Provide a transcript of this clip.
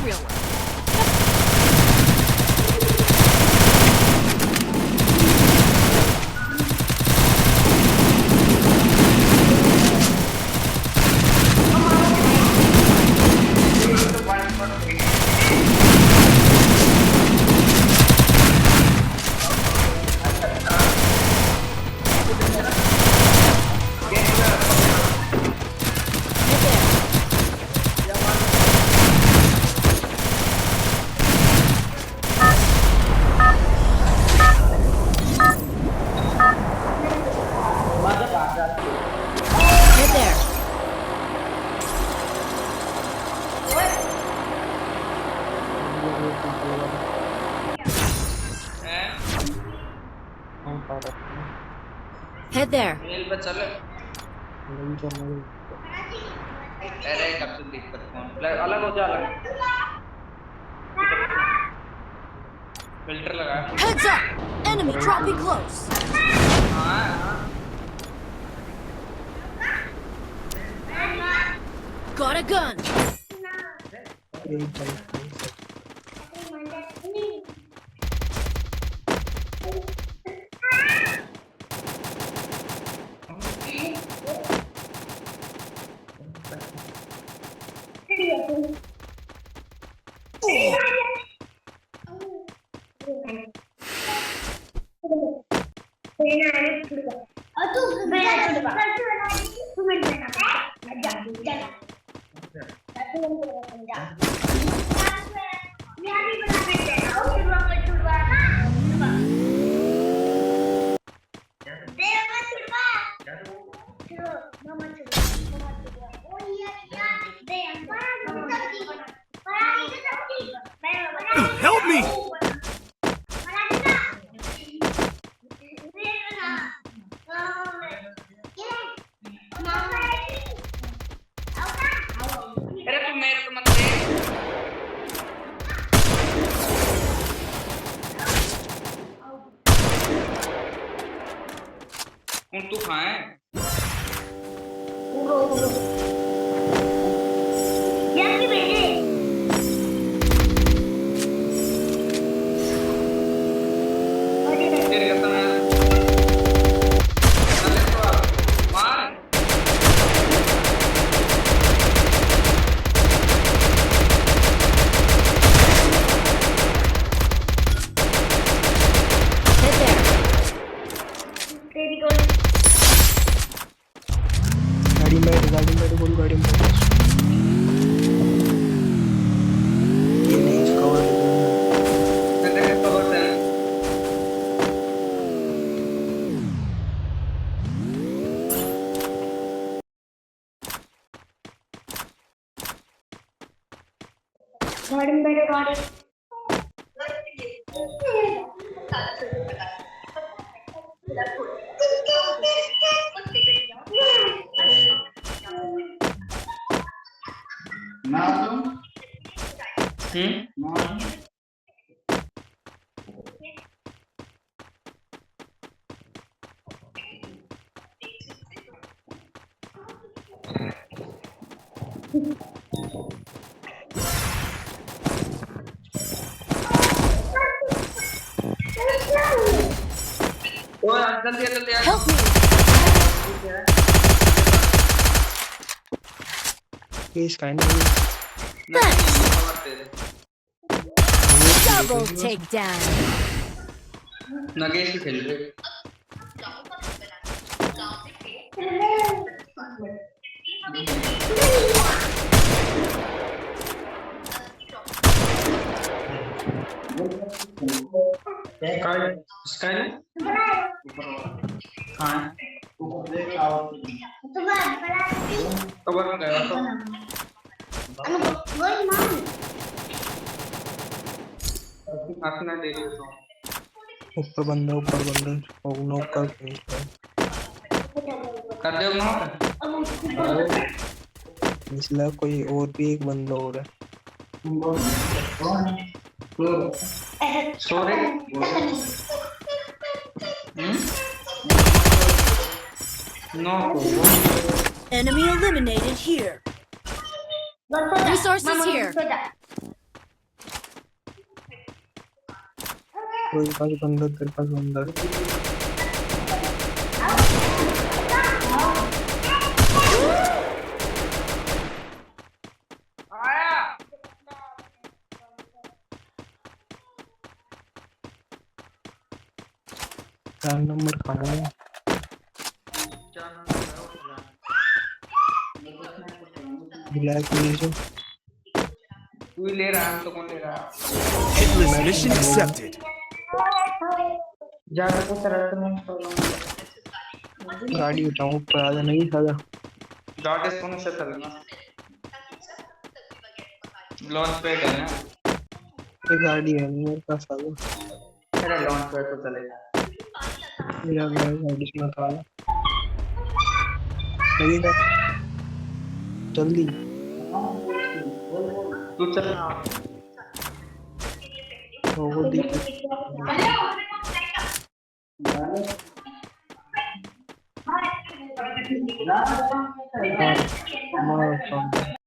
the real one. Head there. मेल पर चले अरे कब से दिक्कत फोन अलग हो जा अलग फिल्टर लगा Heads up! Enemy dropping close. हाँ Got a gun. Help me! अरे तू मेरे को मत दे तू कहाँ है तेरे का समय चले तो मार Head there. गाड़ी में बोल गाड़ी में ये नहीं इसका और तेरे को बहुत है गाड़ी में बैठो गाड़ी ओ जल्दी जल्दी Help me. ये इसका नहीं Double takedown. नगेश खेल रहे कबर में गया तो अपना दे दिया तो ऊपर बंदा और नॉक कर दे ना इसलिए कोई और भी एक बंदा और है sorry No. Enemy eliminated here. Resources here. तेरे पास बंदा, तेरे पास बंदा। आया 4 नंबर खाना है। क्या नाम है उसका? ब्लैक नीचे। तू ही ले रहा है, हम तो कौन ले रहा है? Hitless mission accepted. जाकर तो तरह में गाड़ी उठाऊं ऊपर आ जा, नहीं सादा। डॉट स्पून से चलना। लॉन्च पैड है ना? ये गाड़ी है नहीं मेरे पास, सादा। मेरा लॉन्च पैड तो चलेगा। मेरा गाड़ी से मत आना, लगेगा जल्दी। तू चलना। वो देख। मार मार